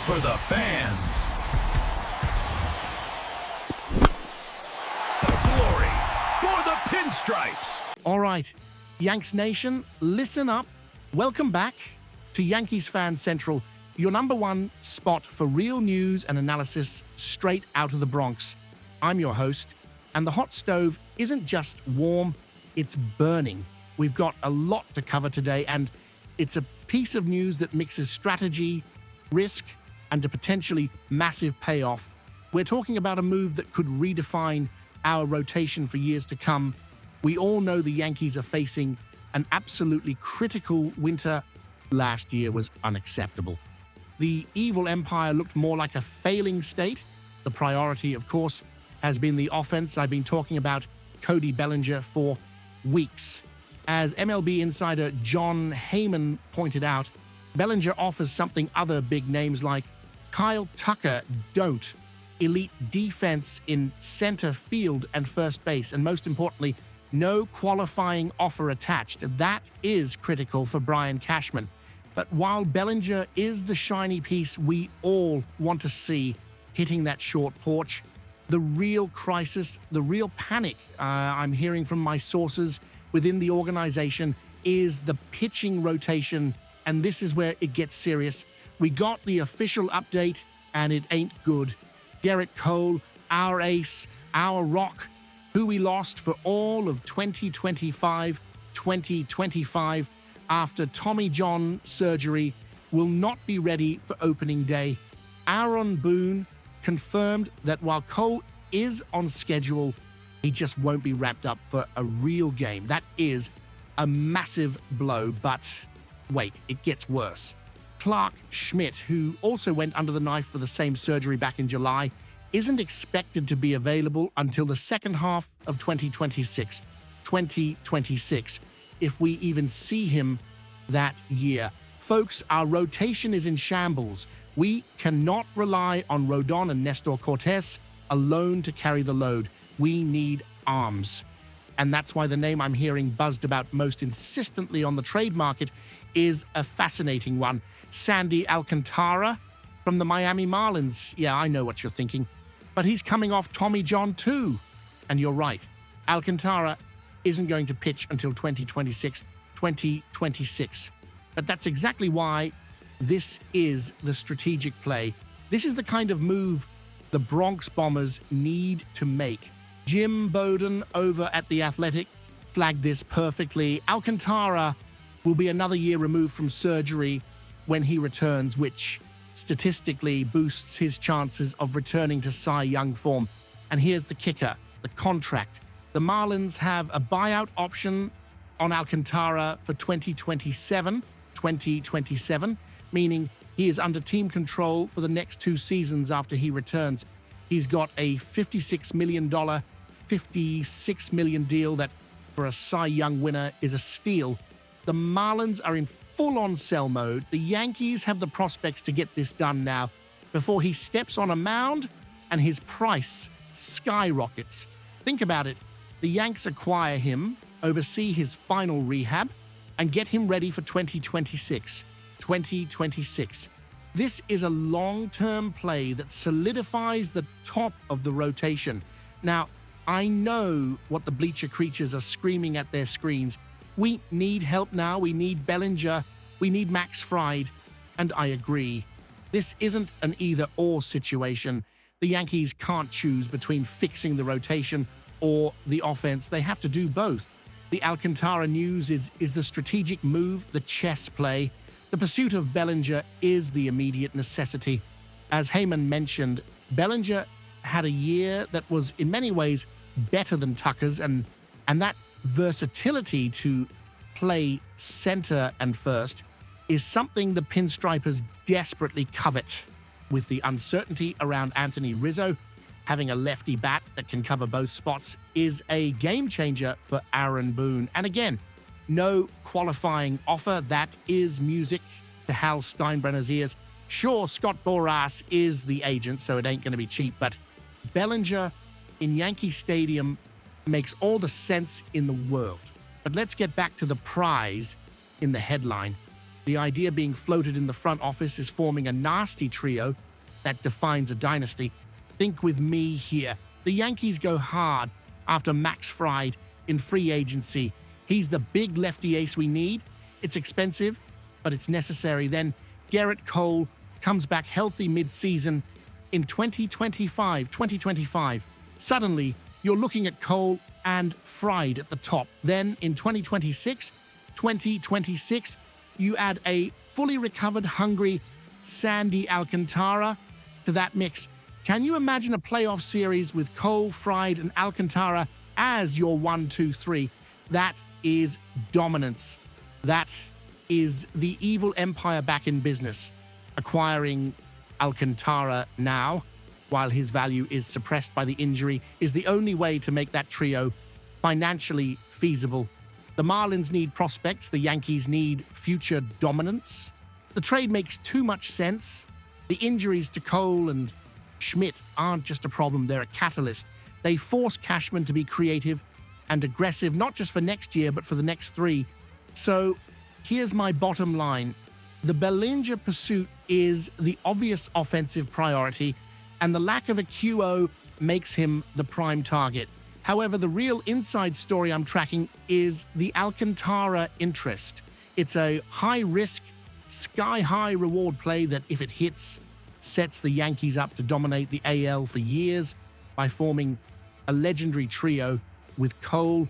for the fans. The glory for the pinstripes. All right, Yanks Nation, listen up. Welcome back to Yankees Fan Central, your number one spot for real news and analysis straight out of the Bronx. I'm your host, and the hot stove isn't just warm, it's burning. We've got a lot to cover today, and it's a piece of news that mixes strategy, risk, and a potentially massive payoff. We're talking about a move that could redefine our rotation for years to come. We all know the Yankees are facing an absolutely critical winter. Last year was unacceptable. The evil empire looked more like a failing state. The priority, of course, has been the offense. I've been talking about Cody Bellinger for weeks. As MLB insider John Heyman pointed out, Bellinger offers something other big names like Kyle Tucker don't. Elite defense in center field and first base, and most importantly, no qualifying offer attached. That is critical for Brian Cashman. But while Bellinger is the shiny piece we all want to see hitting that short porch, the real crisis, the real panic I'm hearing from my sources within the organization is the pitching rotation, and this is where it gets serious. We got the official update, and it ain't good. Garrett Cole, our ace, our rock, who we lost for all of 2025 after Tommy John surgery, will not be ready for opening day. Aaron Boone confirmed that while Cole is on schedule, he just won't be wrapped up for a real game. That is a massive blow, but wait, it gets worse. Clark Schmidt, who also went under the knife for the same surgery back in July, isn't expected to be available until the second half of 2026, if we even see him that year. Folks, our rotation is in shambles. We cannot rely on Rodon and Nestor Cortes alone to carry the load. We need arms. And that's why the name I'm hearing buzzed about most insistently on the trade market is a fascinating one. Sandy Alcantara from the Miami Marlins. Yeah, I know what you're thinking. But he's coming off Tommy John too. And you're right. Alcantara isn't going to pitch until 2026. But that's exactly why this is the strategic play. This is the kind of move the Bronx Bombers need to make. Jim Bowden over at The Athletic flagged this perfectly. Alcantara will be another year removed from surgery when he returns, which statistically boosts his chances of returning to Cy Young form. And here's the kicker, the contract. The Marlins have a buyout option on Alcantara for 2027, meaning he is under team control for the next 2 seasons after he returns. He's got a $56 million deal that, for a Cy Young winner, is a steal. The Marlins are in full-on sell mode. The Yankees have the prospects to get this done now before he steps on a mound and his price skyrockets. Think about it. The Yanks acquire him, oversee his final rehab, and get him ready for 2026. This is a long-term play that solidifies the top of the rotation. Now, I know what the bleacher creatures are screaming at their screens. We need help now. We need Bellinger. We need Max Fried. And I agree. This isn't an either-or situation. The Yankees can't choose between fixing the rotation or the offense. They have to do both. The Alcantara news is the strategic move, the chess play. The pursuit of Bellinger is the immediate necessity. As Heyman mentioned, Bellinger had a year that was in many ways better than Tucker's, and that versatility to play center and first is something the pinstripers desperately covet. With the uncertainty around Anthony Rizzo, having a lefty bat that can cover both spots is a game changer for Aaron Boone. And again, no qualifying offer. That is music to Hal Steinbrenner's ears. Sure, Scott Boras is the agent, so it ain't going to be cheap, but Bellinger in Yankee Stadium makes all the sense in the world. But let's get back to the prize in the headline. The idea being floated in the front office is forming a nasty trio that defines a dynasty. Think with me here. The Yankees go hard after Max Fried in free agency. He's the big lefty ace we need. It's expensive, but it's necessary. Then Garrett Cole comes back healthy mid-season in 2025. Suddenly, you're looking at Cole and Fried at the top. Then in 2026, you add a fully recovered, hungry Sandy Alcantara to that mix. Can you imagine a playoff series with Cole, Fried, and Alcantara as your 1, 2, 3? That is dominance. That is the evil empire back in business. Acquiring Alcantara now, while his value is suppressed by the injury, is the only way to make that trio financially feasible. The Marlins need prospects. The Yankees need future dominance. The trade makes too much sense. The injuries to Cole and Schmidt aren't just a problem, they're a catalyst. They force Cashman to be creative and aggressive, not just for next year, but for the next 3. So here's my bottom line. The Bellinger pursuit is the obvious offensive priority, and the lack of a QO makes him the prime target. However, the real inside story I'm tracking is the Alcantara interest. It's a high-risk, sky-high reward play that, if it hits, sets the Yankees up to dominate the AL for years by forming a legendary trio with Cole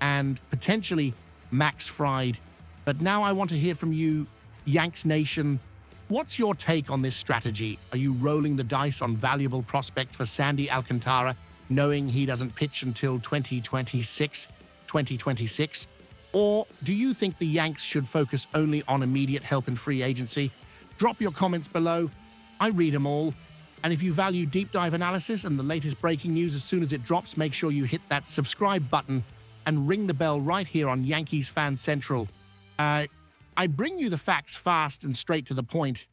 and potentially Max Fried. But now I want to hear from you, Yanks Nation. What's your take on this strategy? Are you rolling the dice on valuable prospects for Sandy Alcantara, knowing he doesn't pitch until 2026? Or do you think the Yanks should focus only on immediate help in free agency? Drop your comments below. I read them all. And if you value deep dive analysis and the latest breaking news as soon as it drops, make sure you hit that subscribe button and ring the bell right here on Yankees Fan Central. I bring you the facts fast and straight to the point.